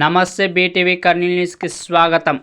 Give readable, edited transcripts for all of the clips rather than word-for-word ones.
నమస్తే బీటీవీ కర్నూలు న్యూస్కి స్వాగతం.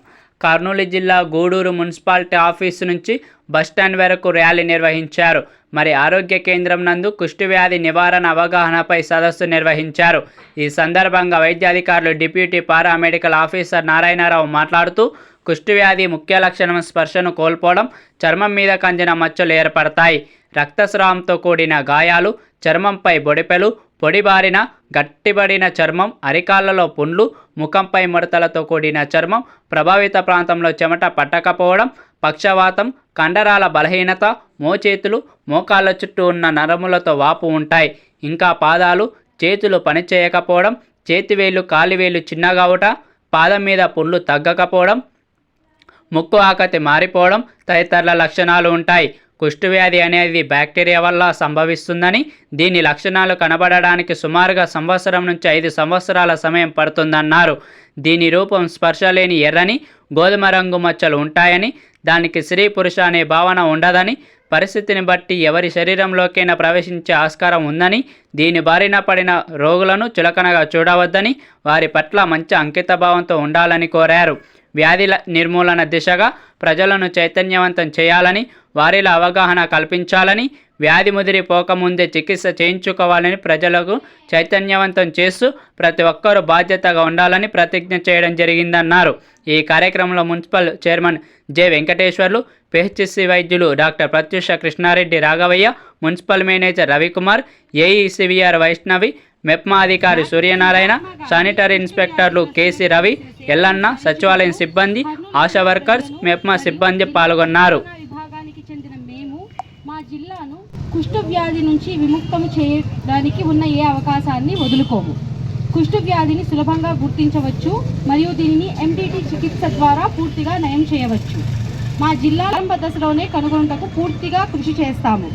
కర్నూలు జిల్లా గూడూరు మున్సిపాలిటీ ఆఫీసు నుంచి బస్టాండ్ వరకు ర్యాలీ నిర్వహించారు. మరి ఆరోగ్య కేంద్రం నందు కుష్ఠవ్యాధి నివారణ అవగాహనపై సదస్సు నిర్వహించారు. ఈ సందర్భంగా వైద్యాధికారులు డిప్యూటీ పారామెడికల్ ఆఫీసర్ నారాయణరావు మాట్లాడుతూ కుష్ఠవ్యాధి ముఖ్య లక్షణం స్పర్శను కోల్పోవడం, చర్మం మీద కందిన మచ్చలు ఏర్పడతాయి. రక్తస్రావంతో కూడిన గాయాలు, చర్మంపై బొడిపెలు, పొడిబారిన గట్టిబడిన చర్మం, అరికాళ్లలో పుండ్లు, ముఖంపై ముడతలతో కూడిన చర్మం, ప్రభావిత ప్రాంతంలో చెమట పట్టకపోవడం, పక్షవాతం, కండరాల బలహీనత, మోచేతులు, మోకాళ్ళ చుట్టూ ఉన్న నరములతో వాపు ఉంటాయి. ఇంకా పాదాలు, చేతులు పనిచేయకపోవడం, చేతివేళ్ళు కాలివేళ్ళు చిన్నగావుట, పాదం మీద పుండ్లు తగ్గకపోవడం, ముక్కు ఆకృతి మారిపోవడం తదితర లక్షణాలు ఉంటాయి. కుష్ఠవ్యాధి అనేది బ్యాక్టీరియా వల్ల సంభవిస్తుందని, దీని లక్షణాలు కనబడడానికి సుమారుగా సంవత్సరం నుంచి 5 సంవత్సరాల సమయం పడుతుందన్నారు. దీని రూపం స్పర్శ లేని ఎర్రని, గోధుమ రంగు మచ్చలు ఉంటాయని, దానికి స్త్రీ పురుష అనే భావన ఉండదని, పరిస్థితిని బట్టి ఎవరి శరీరంలోకైనా ప్రవేశించే ఆస్కారం ఉందని, దీని బారిన పడిన రోగులను చులకనగా చూడవద్దని, వారి పట్ల మంచి అంకితభావంతో ఉండాలని కోరారు. వ్యాధి నిర్మూలన దిశగా ప్రజలను చైతన్యవంతం చేయాలని, వారిలో అవగాహన కల్పించాలని, వ్యాధి ముదిరిపోకముందే చికిత్స చేయించుకోవాలని ప్రజలకు చైతన్యవంతం చేస్తూ ప్రతి ఒక్కరూ బాధ్యతగా ఉండాలని ప్రతిజ్ఞ చేయడం జరిగిందన్నారు. ఈ కార్యక్రమంలో municipal chairman J Venkateswarlu, PHC వైద్యులు doctor Pratyusha Krishnareddy Raghavaiah, municipal manager Ravikumar, AE CVR Vaishnavi, MEPMA అధికారి సూర్యనారాయణ, శానిటరీ ఇన్స్పెక్టర్లు కేసీ రవి, ఎల్లన్న, సచివాలయం సిబ్బంది, ఆశా వర్కర్స్, మెప్మా సిబ్బంది పాల్గొన్నారు. విభాగానికి చెందిన మేము మా జిల్లాను కుష్ఠవ్యాధి నుంచి విముక్తం చేయడానికి ఉన్న ఏ అవకాశాన్ని వదులుకోము. కుష్ఠవ్యాధిని సులభంగా గుర్తించవచ్చు మరియు దీనిని ఎండిటి చికిత్స ద్వారా పూర్తిగా నయం చేయవచ్చు. మా జిల్లా ప్రారంభ దశలోనే కనుగొనుటకు పూర్తిగా కృషి చేస్తాము.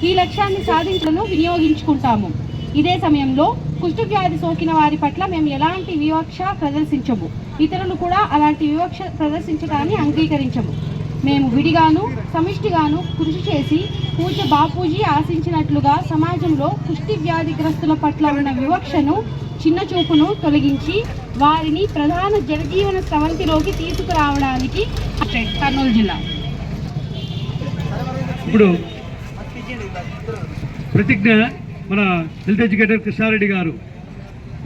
ఈ లక్ష్యాన్ని సాధించను వినియోగించుకుంటాము. ఇదే సమయంలో కుష్ఠవ్యాధి సోకిన వారి పట్ల మేము ఎలాంటి వివక్ష ప్రదర్శించము. ఇతరులు కూడా అలాంటి వివక్ష ప్రదర్శించడాన్ని అంగీకరించము. మేము విడిగాను సమిష్టిగాను కృషి చేసి పూజ్య బాపూజీ ఆశించినట్లుగా సమాజంలో కుష్టి వ్యాధిగ్రస్తుల పట్ల ఉన్న వివక్షను, చిన్న చూపును తొలగించి వారిని ప్రధాన జనజీవన స్రవంతిలోకి తీసుకురావడానికి కర్నూలు జిల్లా. ఇప్పుడు ప్రతిజ్ఞ మన హెల్త్ ఎడ్యుకేటర్ కృష్ణారెడ్డి గారు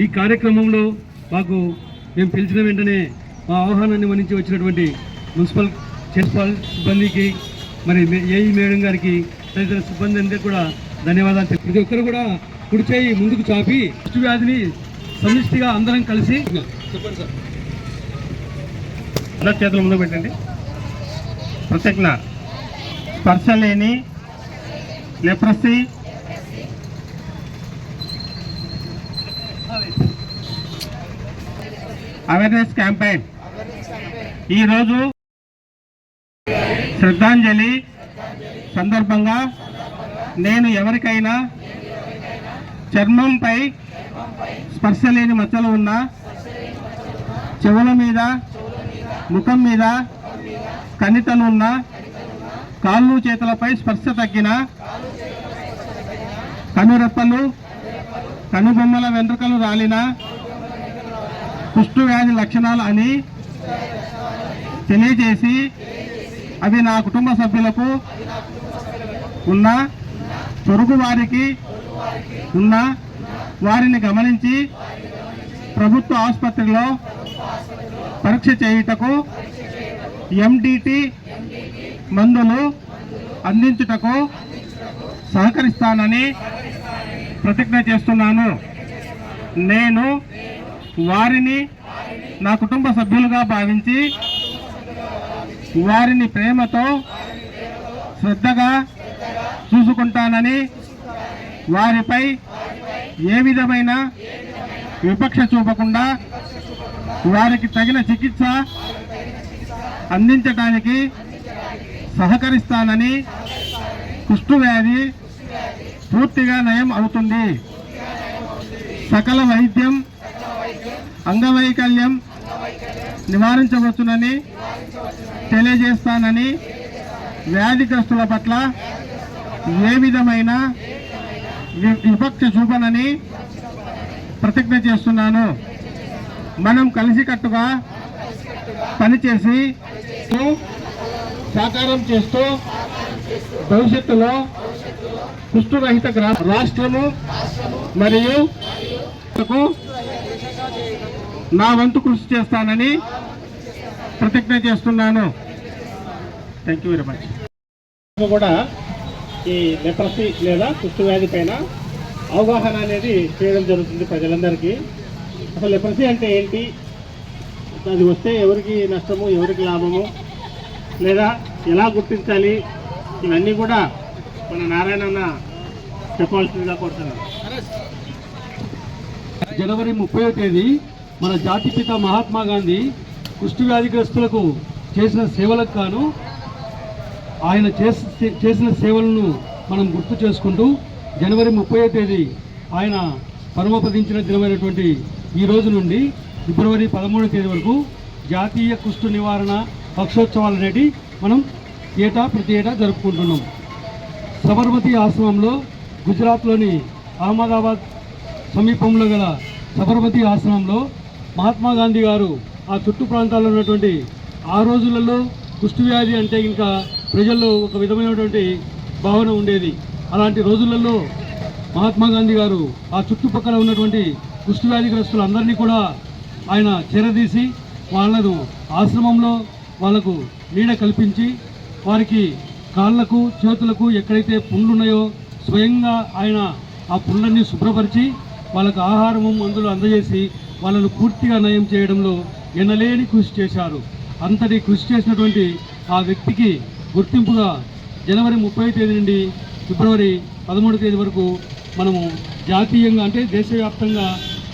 ఈ కార్యక్రమంలో మాకు మేము పిలిచిన వెంటనే మా ఆహ్వానాన్ని మన్నించి వచ్చినటువంటి మున్సిపల్ సిబ్బందికి, మరి ఏఈ మేడం గారికి, తదితర సిబ్బంది అందరికీ కూడా ధన్యవాదాలు. ప్రతి ఒక్కరు కూడా కుడి చేయి ముందుకు చాపి కుష్ఠవ్యాధిని సమిష్టిగా అందరం కలిసి చెప్పండి సార్. అందరి చేతులు ముందుకు పెట్టండి. ప్రతిజ్ఞ. స్పర్శ లేని లెప్రసీ, అవేర్నెస్ క్యాంపెయిన్. ఈరోజు శ్రద్ధాంజలి సందర్భంగా నేను ఎవరికైనా చర్మంపై స్పర్శ లేని మచ్చలు ఉన్న, చెవుల మీద, ముఖం మీద కణితలు ఉన్న, కాళ్ళు చేతులపై స్పర్శ తగ్గిన, కనురెప్పలు, కనుబొమ్మల వెంట్రుకలు రాలిన కుష్ఠవ్యాధి లక్షణాలు అని తెలియజేసి అవి నా కుటుంబ సభ్యులకు ఉన్న, పొరుగు వారికి ఉన్న వారిని గమనించి ప్రభుత్వ ఆసుపత్రిలో పరీక్ష చేయుటకు ఎండిటి మందులు అందించుటకు సహకరిస్తానని ప్రతిజ్ఞ చేస్తున్నాను. నేను వారిని నా కుటుంబ సభ్యులుగా భావించి వారిని ప్రేమతో శ్రద్ధగా చూసుకుంటానని, వారిపై ఏ విధమైన వివక్ష చూపకుండా వారికి తగిన చికిత్స అందించడానికి సహకరిస్తానని, కుష్ఠవ్యాధి పూర్తిగా నయం అవుతుంది, సకల వైద్యం అంగవైకల్యం నివారించవచ్చునని తెలియజేస్తానని, వ్యాధిగ్రస్తుల పట్ల ఏ విధమైన వివక్ష చూపనని ప్రతిజ్ఞ చేస్తున్నాను. మనం కలిసికట్టుగా పనిచేసి సాకారం చేస్తూ భవిష్యత్తులో కుష్ఠరహిత రాష్ట్రము మరియు నా వంతు కృషి చేస్తానని ప్రతిజ్ఞ చేస్తున్నాను. Thank you very much. కూడా ఈ లెప్రసీ లేదా కుష్ఠవ్యాధి పైన అవగాహన అనేది చేయడం జరుగుతుంది ప్రజలందరికీ. అసలు లెప్రసీ అంటే ఏంటి, అది వస్తే ఎవరికి నష్టము, ఎవరికి లాభము, లేదా ఎలా గుర్తించాలి, ఇవన్నీ కూడా మన నారాయణన్న చెప్పాల్సిందిగా కోరుతున్నాను. జనవరి 30వ తేదీ మన జాతిపిత మహాత్మా గాంధీ కుష్ఠవ్యాధిగ్రస్తులకు చేసిన సేవలకు గాను ఆయన చేసిన సేవలను మనం గుర్తు చేసుకుంటూ జనవరి 30వ తేదీ ఆయన పరమపదించిన దినమైనటువంటి ఈ రోజు నుండి ఫిబ్రవరి 13వ తేదీ వరకు జాతీయ కుష్ఠ నివారణ పక్షోత్సవాలు అనేవి మనం ప్రతి ఏటా జరుపుకుంటున్నాం. సబర్మతి ఆశ్రమంలో గుజరాత్లోని అహ్మదాబాద్ సమీపంలో గల సబర్మతి ఆశ్రమంలో మహాత్మా గాంధీ గారు ఆ చుట్టూ ప్రాంతాల్లో ఉన్నటువంటి ఆ రోజులలో కుష్ఠవ్యాధి అంటే ఇంకా ప్రజల్లో ఒక విధమైనటువంటి భావన ఉండేది. అలాంటి రోజులలో మహాత్మా గాంధీ గారు ఆ చుట్టుపక్కల ఉన్నటువంటి కుష్ఠవ్యాధిగ్రస్తులందరినీ కూడా ఆయన చేరదీసి వాళ్ళను ఆశ్రమంలో వాళ్లకు నీడ కల్పించి వారికి కాళ్లకు చేతులకు ఎక్కడైతే పుండ్లున్నాయో స్వయంగా ఆయన ఆ పుండ్లన్నీ శుభ్రపరిచి వాళ్ళకు ఆహారము మందులు అందజేసి వాళ్ళను పూర్తిగా నయం చేయడంలో ఎనలేని కృషి చేశారు. అంతటి కృషి చేసినటువంటి ఆ వ్యక్తికి గుర్తింపుగా జనవరి 30వ తేదీ నుండి ఫిబ్రవరి 13వ తేదీ వరకు మనము జాతీయంగా అంటే దేశవ్యాప్తంగా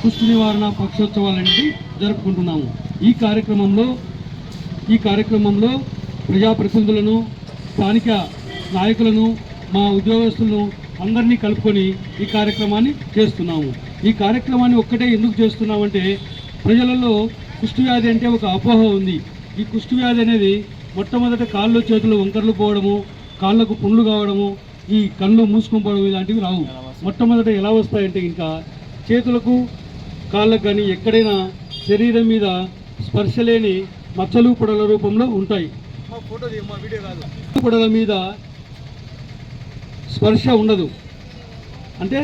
కుష్ఠ నివారణ పక్షోత్సవాలన్నీ జరుపుకుంటున్నాము. ఈ కార్యక్రమంలో ప్రజాప్రతినిధులను, స్థానిక నాయకులను, మా ఉద్యోగస్తులను అందరినీ కలుపుకొని ఈ కార్యక్రమాన్ని చేస్తున్నాము. ఈ కార్యక్రమాన్ని ఒక్కటే ఎందుకు చేస్తున్నామంటే ప్రజలలో కుష్ఠవ్యాధి అంటే ఒక అపోహ ఉంది. ఈ కుష్ఠవ్యాధి అనేది మొట్టమొదట కాళ్ళు చేతులు వంకర్లు పోవడము, కాళ్ళకు పుండ్లు కావడము, ఈ కళ్ళు మూసుకొని పోవడం ఇలాంటివి రావు. మొట్టమొదట ఎలా వస్తాయంటే ఇంకా చేతులకు కాళ్ళకు కానీ ఎక్కడైనా శరీరం మీద స్పర్శ లేని మచ్చలు పొడల రూపంలో ఉంటాయి. పొడల మీద స్పర్శ ఉండదు, అంటే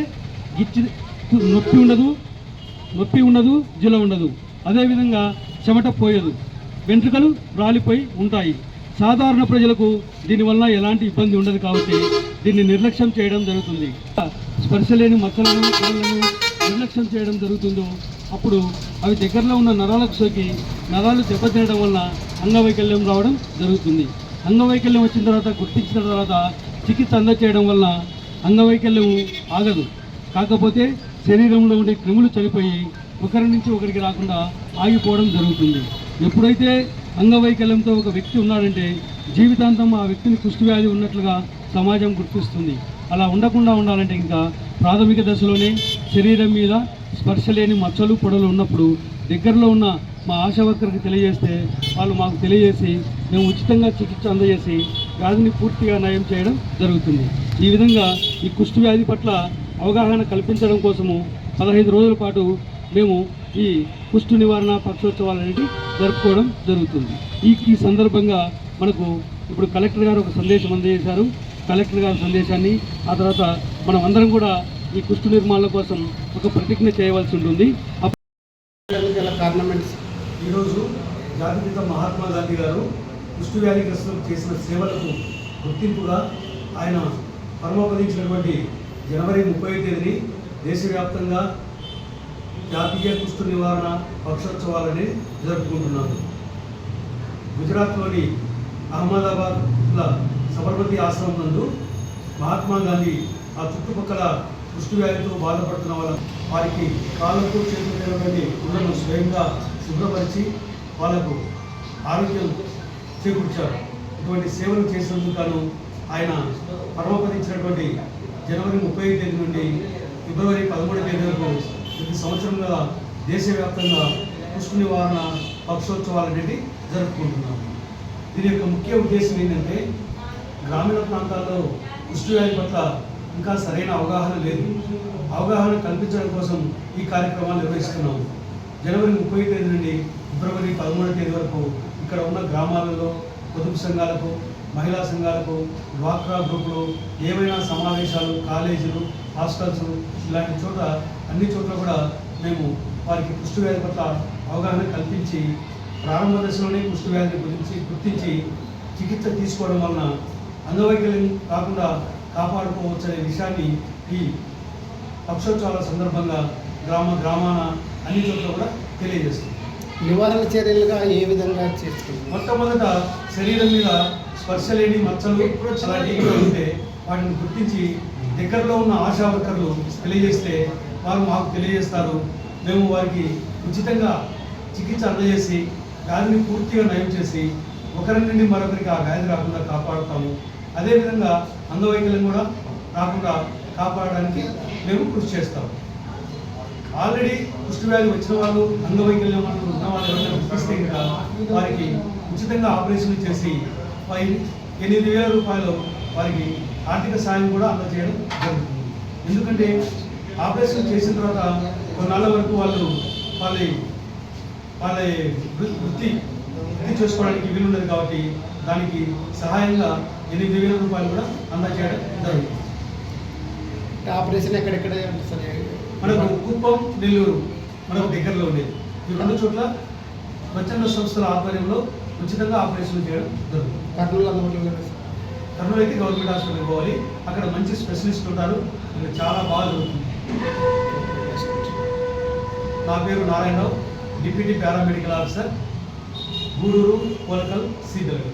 నొప్పి ఉండదు, జిల ఉండదు. అదేవిధంగా చెమట పోయదు, వెంట్రుకలు రాలిపోయి ఉంటాయి. సాధారణ ప్రజలకు దీనివల్ల ఎలాంటి ఇబ్బంది ఉండదు కాబట్టి దీన్ని నిర్లక్ష్యం చేయడం జరుగుతుంది. స్పర్శ లేని మచ్చలను పొరలను నిర్లక్ష్యం చేయడం జరుగుతుందో అప్పుడు అవి దగ్గరలో ఉన్న నరాలకు సోకి నరాలు దెబ్బతినడం వల్ల అంగవైకల్యం రావడం జరుగుతుంది. అంగవైకల్యం వచ్చిన తర్వాత గుర్తించిన తర్వాత చికిత్స అందచేయడం వల్ల అంగవైకల్యం ఆగదు. కాకపోతే శరీరంలో ఉండే క్రిములు చనిపోయి ఒకరి నుంచి ఒకరికి రాకుండా ఆగిపోవడం జరుగుతుంది. ఎప్పుడైతే అంగవైకల్యంతో ఒక వ్యక్తి ఉన్నాడంటే జీవితాంతం ఆ వ్యక్తిని కుష్ఠవ్యాధి ఉన్నట్లుగా సమాజం గుర్తిస్తుంది. అలా ఉండకుండా ఉండాలంటే ఇంకా ప్రాథమిక దశలోనే శరీరం మీద స్పర్శ లేని మచ్చలు పొడలు ఉన్నప్పుడు దగ్గరలో ఉన్న మా ఆశా వర్కర్కి తెలియజేస్తే వాళ్ళు మాకు తెలియజేసి మేము ఉచితంగా చికిత్స అందజేసి వ్యాధిని పూర్తిగా నయం చేయడం జరుగుతుంది. ఈ విధంగా ఈ కుష్ఠవ్యాధి పట్ల అవగాహన కల్పించడం కోసము 15 రోజుల పాటు మేము ఈ కుష్ఠ నివారణ పక్షోత్సవాలనేవి జరుపుకోవడం జరుగుతుంది. ఈ సందర్భంగా మనకు ఇప్పుడు కలెక్టర్ గారు ఒక సందేశం అందజేశారు. కలెక్టర్ గారి సందేశాన్ని ఆ తర్వాత మనం అందరం కూడా ఈ కుష్ఠ నిర్మాణం కోసం ఒక ప్రతిజ్ఞ చేయవలసి ఉంటుంది. ఈరోజు జాతిపిత మహాత్మా గాంధీ గారు కుష్ఠవ్యాధిగ్రస్తులకు చేసిన సేవలకు గుర్తింపుగా ఆయన పరమపదించినటువంటి జనవరి 30వ తేదీని దేశవ్యాప్తంగా జాతీయ కుష్ఠ నివారణ పక్షోత్సవాలని జరుపుకుంటున్నాము. గుజరాత్లోని అహ్మదాబాద్ల సబర్మతి ఆశ్రమం నందు మహాత్మా గాంధీ ఆ చుట్టుపక్కల కుష్ఠవ్యాధితో బాధపడుతున్న వారికి కాళ్ళకు చేతులైనటువంటి పుండ్లను స్వయంగా శుభ్రపరిచి వాళ్లకు ఆరోగ్యం చేకూర్చారు. ఇటువంటి సేవలు చేసినందుకు గాను ఆయన పరమపదించినటువంటి జనవరి 30వ తేదీ నుండి ఫిబ్రవరి 13వ తేదీ వరకు ప్రతి సంవత్సరంగా దేశవ్యాప్తంగా కుష్ఠ నివారణ పక్షోత్సవాలు అనేది జరుపుకుంటున్నాము. దీని యొక్క ముఖ్య ఉద్దేశం ఏంటంటే గ్రామీణ ప్రాంతాల్లో కుష్ఠవ్యాధి పట్ల ఇంకా సరైన అవగాహన లేదు. అవగాహన కల్పించడం కోసం ఈ కార్యక్రమాలు నిర్వహిస్తున్నాము. జనవరి 30 తేదీ నుండి ఫిబ్రవరి 13 తేదీ వరకు ఇక్కడ ఉన్న గ్రామాలలో పొదుపు సంఘాలకు, మహిళా సంఘాలకు, డ్వాక్రా గ్రూపులు, ఏవైనా సమావేశాలు, కాలేజీలు, హాస్టల్స్ ఇలాంటి చోట అన్ని చోట్ల కూడా మేము వారికి కుష్ఠవ్యాధి పట్ల అవగాహన కల్పించి ప్రారంభ దశలోనే కుష్ఠవ్యాధి గురించి గుర్తించి చికిత్స తీసుకోవడం వలన అంగవైకల్యం కాకుండా కాపాడుకోవచ్చనే విషయాన్ని ఈ పక్షోత్సవాల సందర్భంగా గ్రామాన అన్ని చోట్ల కూడా తెలియజేస్తుంది. నివారణ చర్యలుగా ఏ విధంగా చేస్తుంది? మొట్టమొదట శరీరం మీద స్పర్శ లేని మచ్చలు అలాంటివి ఉంటే వాటిని గుర్తించి దగ్గరలో ఉన్న ఆశా వర్కర్లు తెలియజేస్తే వారు మాకు తెలియజేస్తారు. మేము వారికి ఉచితంగా చికిత్స అందజేసి వ్యాధిని పూర్తిగా నయం చేసి ఒకరి నుండి మరొకరికి ఆ వ్యాధి రాకుండా కాపాడుతాము. అదేవిధంగా అంగవైకల్యం కూడా రాకుండా కాపాడడానికి మేము కృషి చేస్తాము. ఆల్రెడీ కుష్ఠవ్యాధి వచ్చిన వాళ్ళు, అంగవైకల్యం ఉన్న వాళ్ళు ఎవరైనా గుర్తిస్తే ఇంకా వారికి ఉచితంగా ఆపరేషన్లు చేసి 8,000 రూపాయలు వారికి ఆర్థిక సాయం కూడా అందజేయడం జరుగుతుంది. ఎందుకంటే ఆపరేషన్ చేసిన తర్వాత కొన్నాళ్ళ వరకు వాళ్ళు వాళ్ళ వృత్తి చేసుకోవడానికి వీలుండదు కాబట్టి దానికి సహాయంగా 8,000 రూపాయలు కూడా అందజేయడం జరుగుతుంది. ఆపరేషన్ ఎక్కడెక్కడ సరే మనకు కుప్పం, నెల్లూరు మనకు దగ్గరలో ఉండేది. ఈ 2 చోట్ల స్వచ్ఛంద సంస్థల ఆధ్వర్యంలో ఉచితంగా ఆపరేషన్లు చేయడం జరుగుతుంది. కర్నూలు అయితే గవర్నమెంట్ హాస్పిటల్కి పోవాలి. అక్కడ మంచి స్పెషలిస్ట్ ఉంటారు. ఇక్కడ చాలా బాగా జరుగుతుంది. నా పేరు Narayanarao, deputy paramedical officer, Gudur, Kolakal, Sridhar.